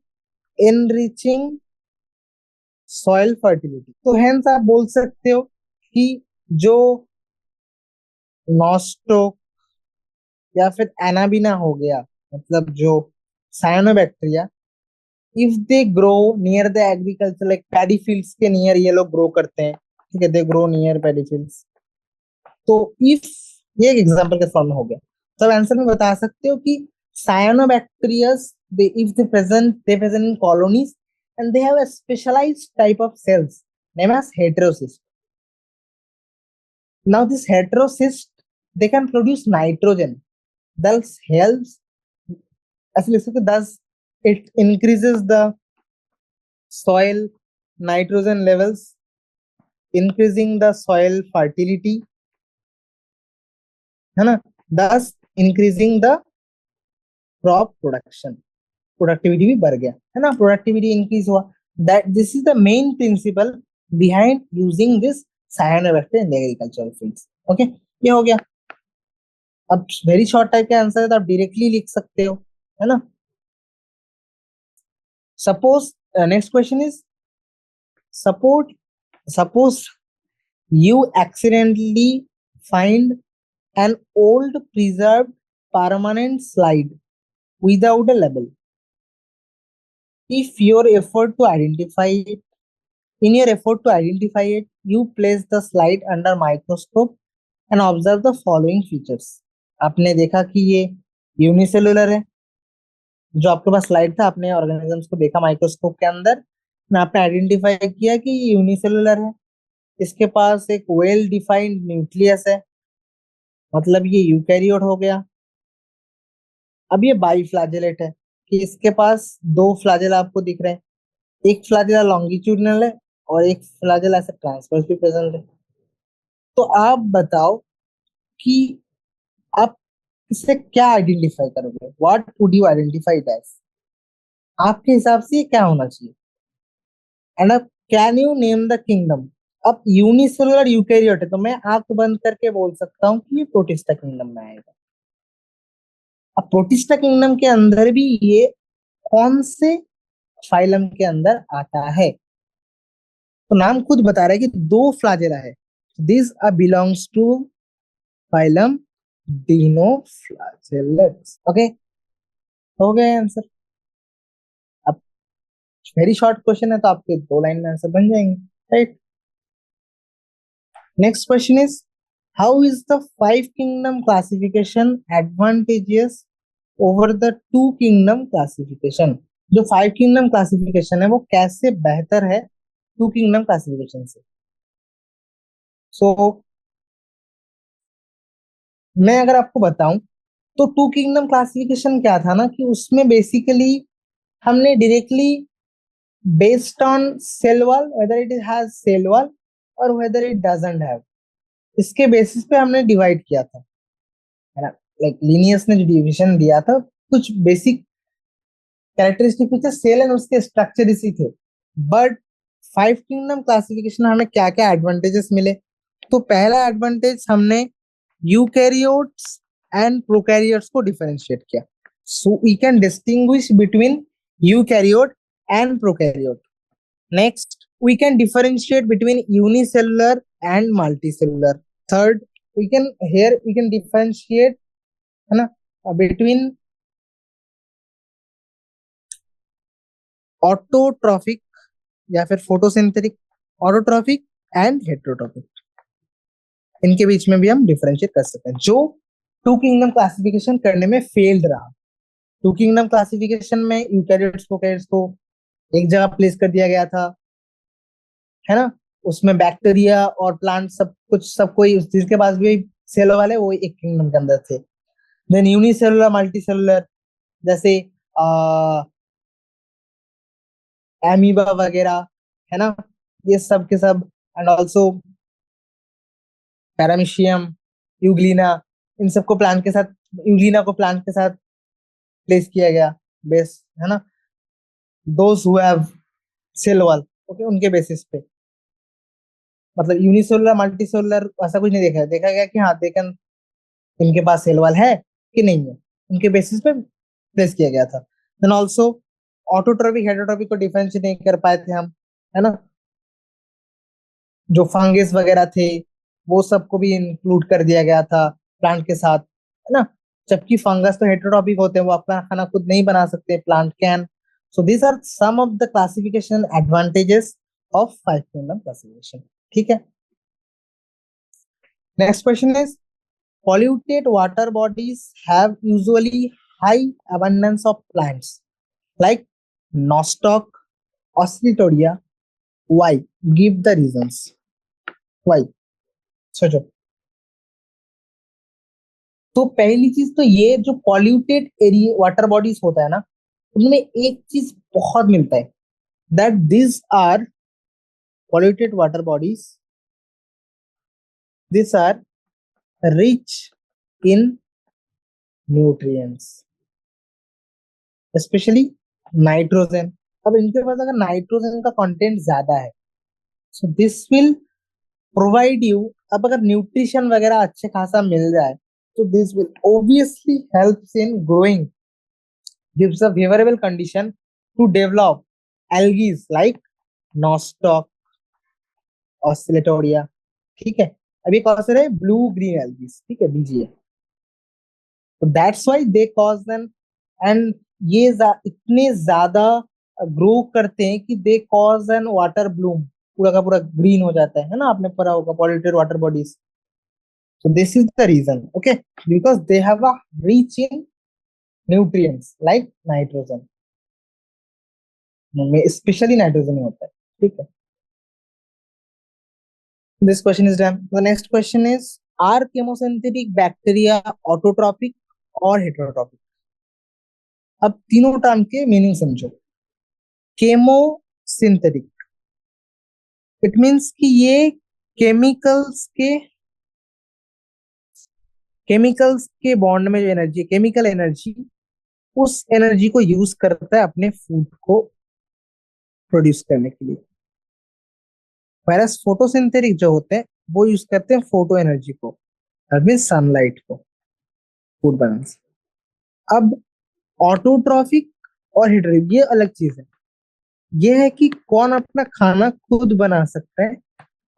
enriching soil fertility. तो हेंस आप बोल सकते हो कि जो नॉस्टो या फिर एनाबिना हो गया, मतलब जो cyanobacteria, if they grow near the agriculture like paddy fields के नियर ये लोग ग्रो करते हैं, ठीक है, they grow near paddy fields. तो इफ ये एक एग्जांपल के फॉर्म में हो गया, तो आंसर में बता सकते हो कि cyanobacterias, they if they present in colonies and they have a specialized type of cells named as heterocyst. Now this heterocyst, they can produce nitrogen, thus helps, actually thus it increases the soil nitrogen levels, increasing the soil fertility, है ना, दस increasing the crop production, productivity भी बढ़ गया, है ना, productivity increase हुआ। That this is the main principle behind using this cyanobacteria in agricultural fields. Okay, ये हो गया। अब वेरी शॉर्ट टाइप के आंसर है तो आप डायरेक्टली लिख सकते हो, है ना। Suppose next question is support suppose you accidentally find an old preserved permanent slide without a label. If your effort to identify it, in your effort to identify it, you place the slide under microscope and observe the following features. आपने देखा कि ये unicellular है, जो आपके पास slide था, आपने organisms को देखा माइक्रोस्कोप के अंदर, ना आपने आइडेंटिफाई किया कि ये यूनिसेलुलर है, इसके पास एक वेल डिफाइंड न्यूक्लियस है, मतलब ये यूकैरियोट हो गया। अब ये बाई फ्लैजेलेट है कि इसके पास दो फ्लैजेला आपको दिख रहे हैं, एक फ्लैजेला लॉन्गिट्यूडनल है और एक फ्लैजेला ऐसे ट्रांसवर्स भी प्रेजेंट है। तो आप बताओ कि आप इससे क्या आइडेंटिफाई करोगे, what would you identify it as, आपके हिसाब से ये क्या होना चाहिए। एंड अब can you name the kingdom. अब यूनिसेलुलर यूकैरियोट है तो मैं आंख बंद करके बोल सकता हूँ कि ये प्रोटिस्टा किंगडम में आएगा। अब प्रोटिस्टा किंगडम के अंदर भी ये कौन से फाइलम के अंदर आता है, तो नाम खुद बता रहा है कि दो फ्लैजेला है, this belongs to phylum dinoflagellates. Okay, हो गया आंसर। अब वेरी शॉर्ट क्वेश्चन है तो आपके दो लाइन में आंसर बन जाएंगे, right. Next question is how is the five kingdom classification advantageous over the two kingdom classification. जो फाइव किंगडम क्लासिफिकेशन है वो कैसे बेहतर है टू किंगडम क्लासिफिकेशन से। सो मैं अगर आपको बताऊं तो टू किंगडम क्लासिफिकेशन क्या था ना, कि उसमें बेसिकली हमने directly based on cell wall, whether it has cell wall और वेदर इट डजंट हैव, इसके बेसिस पे हमने डिवाइड किया था, है ना। लाइक लीनियस ने जो डिवीजन दिया था, कुछ basic characteristic feature cell and उसके स्ट्रक्चर इसी थे। बट फाइव किंगडम क्लासिफिकेशन हमें क्या क्या एडवांटेजेस मिले। तो पहला एडवांटेज, हमने यूकैरियोट्स एंड प्रोकैरियोट्स को डिफरेंशिएट किया, so we can distinguish between eukaryote and prokaryote. Next, we can differentiate between unicellular and multicellular. Third, we can differentiate, है ना, बिटवीन ऑटोट्रॉफिक या फिर फोटोसिंथेटिक, ऑटोट्रॉफिक एंड हेटेरोट्रॉफिक, इनके बीच में भी हम डिफरेंशिएट कर सकते हैं, जो टू किंगडम क्लासिफिकेशन करने में फेल्ड रहा। टू किंगडम क्लासिफिकेशन में यूकैरियोट्स प्रोकैरियोट्स को एक जगह प्लेस कर दिया गया था, है ना, उसमें बैक्टीरिया और प्लांट सब कुछ, सब कोई जिसके पास भी सेल वाले वो एक किंगडम के अंदर थे। देन यूनिसेलुलर मल्टीसेलुलर, जैसे एमीबा वगैरह, है ना, ये सब के सब, एंड ऑल्सो पैरामीशियम, यूग्लिना, इन सबको प्लांट के साथ, यूग्लिना को प्लांट के साथ प्लेस किया गया, बेस, है ना, those who have cell wall, okay, उनके बेसिस पे। मतलब यूनिसेलुलर मल्टीसेलुलर ऐसा कुछ नहीं देखा है, देखा गया कि हाँ देखन इनके पास सेल वॉल है कि नहीं है, उनके बेसिस पे प्लेस किया गया था। देन ऑल्सो ऑटोट्रॉपिक हेटेरोट्रॉपिक को डिफरेंशिएट नहीं कर पाए थे हम, है ना, जो फंगस वगैरह थे वो सबको भी इंक्लूड कर दिया गया था प्लांट के साथ, है ना, जबकि फंगस तो हेटेरोट्रॉपिक होते हैं, वो अपना खाना खुद नहीं बना सकते, plant can. So these are some of the classification advantages of five kingdom classification, ठीक है। Next question is polluted water bodies have usually high abundance of plants like nostoc, oscillatoria. Why? Give the reasons. Why? सोचो। तो पहली चीज तो ये जो polluted area water bodies होता है ना, उनमें एक चीज बहुत मिलता है, that this are polluted water bodies, this are rich in nutrients, specially nitrogen. अब इनके पास अगर नाइट्रोजन का कंटेंट ज्यादा है, so this will provide you, अब अगर न्यूट्रिशन वगैरह अच्छे खासा मिल जाए, तो this will obviously helps in growing, gives a favorable condition to develop algae like nostoc, oscillatoria, ठीक है। अभी कौन से रहे, ब्लू ग्रीन एल्गी, ठीक है, बीजीए। तो that's why they cause them, and ये इतने ज्यादा ग्रो करते हैं कि they cause an water bloom, पूरा का पूरा ग्रीन हो जाता है ना, आपने पढ़ा होगा polluted water bodies. So this is the reason, okay, because they have a rich in nutrients like nitrogen, में स्पेशली नाइट्रोजन ही होता है, ठीक है। This question is done. The next question is, are chemosynthetic bacteria autotrophic और heterotrophic? अब तीनों term के मीनिंग समझो। केमोसिंथेटिक, इट मींस कि ये केमिकल्स के केमिकल्स के बॉन्ड में जो एनर्जी, केमिकल एनर्जी, उस एनर्जी को यूज करता है अपने फूड को प्रोड्यूस करने के लिए। वैरस फोटोसिंथेटिक जो होते हैं वो यूज करते हैं फोटो एनर्जी को, दैट मींस सनलाइट को फूड बनाने से। अब ऑटोट्रॉफिक और हेटेरोट्रॉपिक ये अलग चीज है। ये है कि कौन अपना खाना खुद बना सकता है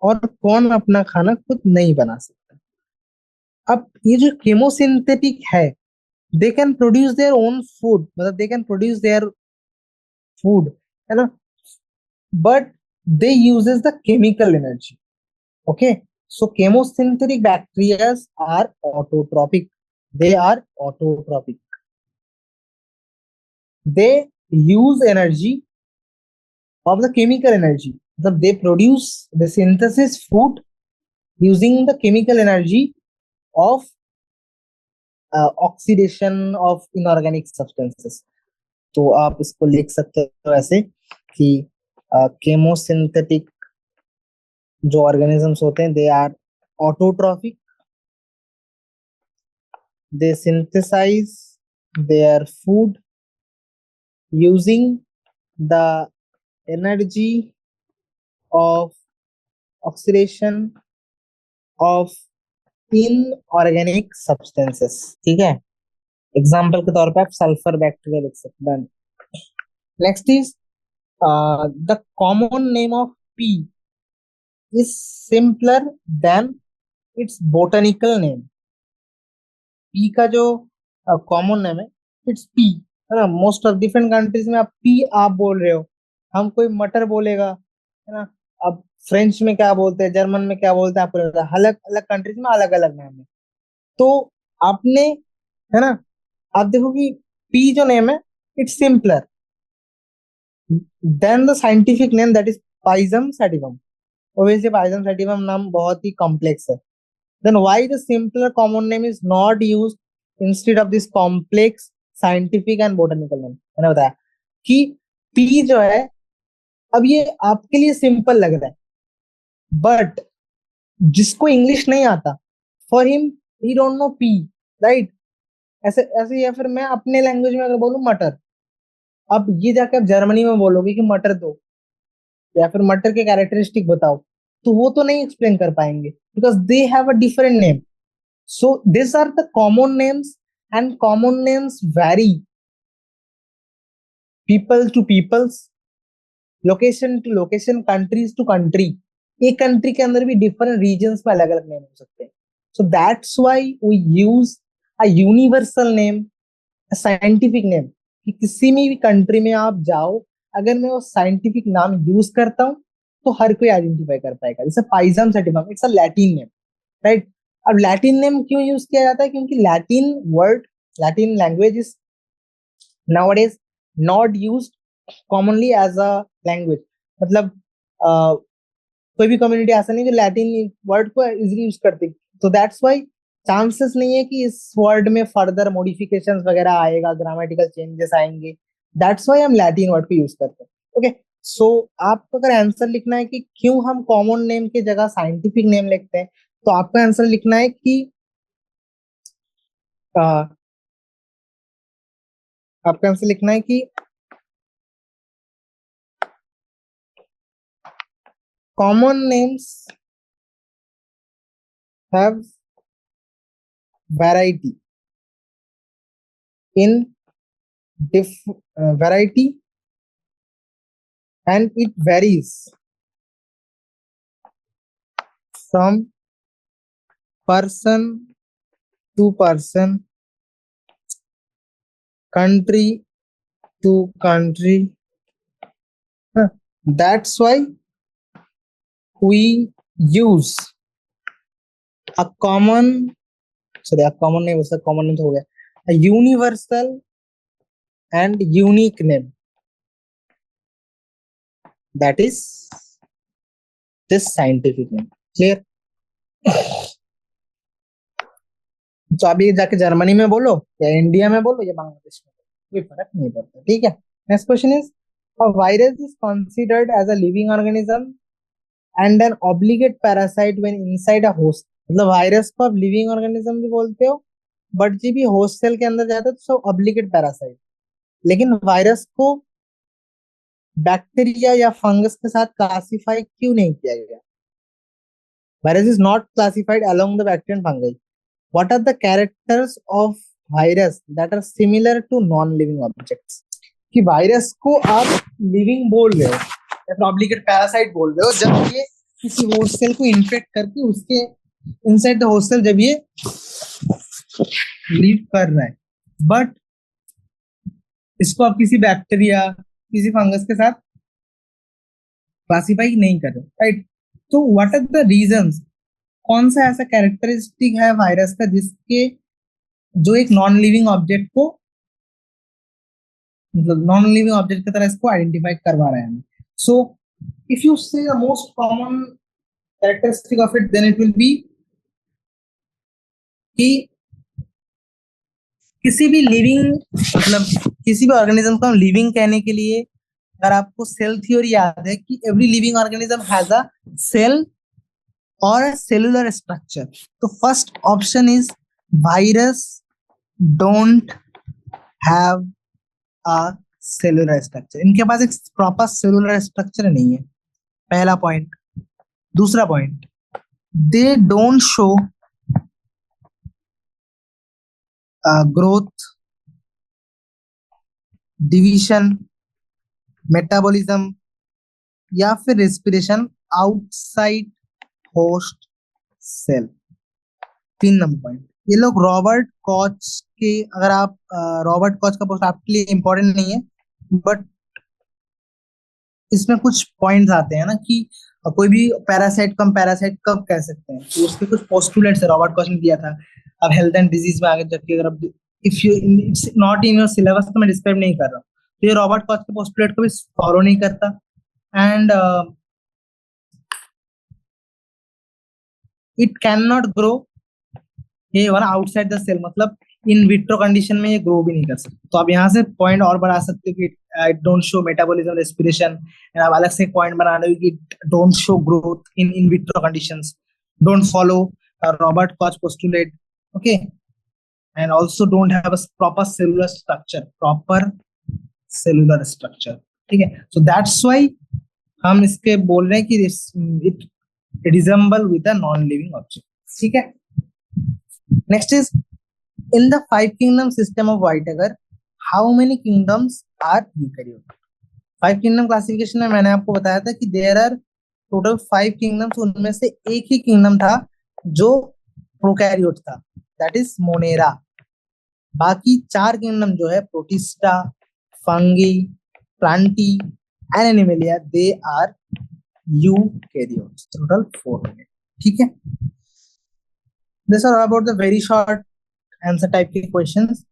और कौन अपना खाना खुद नहीं बना सकता। अब ये जो केमोसिंथेटिक है, they can produce their own food, मतलब they can produce their food, है ना, but they uses the chemical energy, okay, so chemosynthetic bacteria are autotrophic, they are autotrophic, they use energy of the chemical energy, they produce the synthesis food using the chemical energy of oxidation of inorganic substances। तो आप इसको लिख सकते हो ऐसे कि chemosynthetic जो organisms होते हैं, they are autotrophic, they synthesize their food using the energy of oxidation of inorganic substances, ठीक है। एग्जाम्पल के तौर पे आप सल्फर बैक्टीरिया लिख सकते हैं। Next is the common name of pea is simpler than its botanical name. Pea का जो कॉमन नेम है, इट्स पी, है ना। मोस्ट ऑफ डिफरेंट कंट्रीज में आप पी आप बोल रहे हो, हम कोई मटर बोलेगा, है ना। अब फ्रेंच में क्या बोलते हैं, जर्मन में क्या बोलते हैं, आपको पता है, अलग अलग कंट्रीज में अलग अलग नाम है। तो आपने, है ना, आप देखो कि पी जो नेम है, it's simpler than the scientific name that is Pisum sativum. Obviously Pisum sativum नाम बहुत ही कॉम्प्लेक्स है। then why the simpler common name is not used instead of this complex scientific and botanical name? मैंने बताया कि P जो है, अब ये आपके लिए सिंपल लग रहा है, बट जिसको इंग्लिश नहीं आता, for him he don't know P, right. ऐसे ऐसे, या फिर मैं अपने लैंग्वेज में अगर बोलूं मटर, अब ये जाके आप जर्मनी में बोलोगे कि मटर दो, या फिर मटर के कैरेक्टरिस्टिक बताओ, तो वो तो नहीं एक्सप्लेन कर पाएंगे, because they have a different name. So these are the common names, and common names vary people to peoples, location to location, countries to country। एक कंट्री के अंदर भी डिफरेंट रीजन्स में अलग अलग नेम हो सकते हैं। So that's why we use a universal name, scientific name, कि किसी भी कंट्री में आप जाओ, अगर मैं वो साइंटिफिक नाम यूज करता हूँ तो हर कोई आइडेंटिफाई कर पाएगा। जैसे Pisum sativum, it's a Latin name, right. अब लैटिन नेम क्यों यूज किया जाता है, क्योंकि Latin word, Latin language is nowadays not used commonly as a language। मतलब कोई भी कम्युनिटी ऐसा नहीं जो लैटिन वर्ड को इजीली यूज करती, तो दैट्स व्हाई चांसेस नहीं है कि इस वर्ड में फर्दर मॉडिफिकेशंस वगैरह आएगा, ग्रामेटिकल चेंजेस आएंगे। दैट्स व्हाई हम लैटिन वर्ड को यूज करते हैं, ओके। सो आपको अगर आंसर लिखना है कि क्यों हम कॉमन नेम की जगह साइंटिफिक नेम लिखते हैं, तो आपका आंसर लिखना है कि आपका आंसर लिखना है कि common names have variety in diff variety and it varies from person to person, country to country. That's why we use a common, sorry, a common name, उसका common name तो हो गया, a universal and unique name. That is this scientific name. Clear? तो अभी जाके Germany में बोलो या इंडिया में बोलो या बांग्लादेश में बोलो, कोई फर्क नहीं पड़ता, ठीक है। Next question is, a virus is considered as a living organism and an obligate parasite when inside a host। मतलब वायरस को आप लिविंग ऑर्गेनिज्म भी बोलते हो, बट जब भी होस्ट सेल के अंदर जाता है तो सब ऑब्लिगेट पैरासाइट। लेकिन वायरस को बैक्टीरिया या फंगस के साथ क्लासिफाई क्यों नहीं किया गया? Virus is not classified along the bacteria and fungi. What are the characters of virus that are similar to non-living objects? कि वायरस को आप लिविंग बोल रहे हो या फिर ऑब्लिगेट पैरासाइट बोल रहे हो जब ये किसी होस्ट सेल को इन्फेक्ट करके उसके इनसाइड द होस्ट सेल जब ये लीव कर रहा है, बट इसको आप किसी बैक्टीरिया किसी फंगस के साथ क्लासिफाई नहीं कर रहे, राइट? तो व्हाट आर द रीजंस? कौन सा ऐसा कैरेक्टरिस्टिक है वायरस का जिसके जो एक नॉन लिविंग ऑब्जेक्ट को, मतलब नॉन लिविंग ऑब्जेक्ट की तरह इसको आइडेंटिफाई करवा रहे हैं? So if you say the most common characteristic of it, then it will be कि किसी भी लिविंग, मतलब किसी भी ऑर्गेनिज्म को हम लिविंग कहने के लिए, अगर आपको सेल थ्योरी याद है कि every living organism has a cell or a cellular structure, तो first option is virus don't have a cellular structure। इनके पास एक प्रॉपर सेलुलर स्ट्रक्चर नहीं है, पहला पॉइंट। दूसरा point, they don't show growth, division, metabolism या फिर respiration outside host cell. 3 number point, ये लोग रॉबर्ट कॉच के, अगर आप रॉबर्ट कॉच का पोस्ट आपके लिए इंपॉर्टेंट नहीं है, बट इसमें कुछ पॉइंट्स आते हैं ना कि कोई भी पैरासाइट को हम पैरासाइट कब कह सकते हैं, तो उसके कुछ पोस्टुलेट्स है रॉबर्ट कॉच ने दिया था। अब हेल्थ एंड डिजीज में आगे जाके अगर if you it's not in your syllabus तो मैं डिस्क्राइब नहीं कर रहा हूँ, तो ये रॉबर्ट कॉच के पोस्टुलेट को भी फॉलो नहीं करता। And it can not grow, ये वाला आउटसाइड द सेल, मतलब इन विट्रो कंडीशन में ये ग्रो भी नहीं कर सकते। तो आप यहाँ से पॉइंट और बढ़ा सकते हो कि it don't show metabolism, respiration, and आप अलग से पॉइंट बना रहे हो कि it don't show growth in vitro conditions, don't follow Robert Koch postulate, okay, and also don't have a proper cellular structure, ठीक है। सो दैट्स व्हाई हम इसके बोल रहे हैं कि it resemble with a non-living object, ठीक है। Next is, in the 5 kingdom system of Whittaker, how many kingdoms are eukaryotic? 5 kingdom classification में मैंने आपको बताया था कि there are total 5 kingdoms, उनमें से एक ही kingdom था जो प्रोकैरियोट था, that is Monera। बाकी 4 kingdom जो है protista, fungi, plantae and Animalia, they are eukaryotes, total 4 हो गए, ठीक है। These are about the very short answer type के क्वेश्चंस।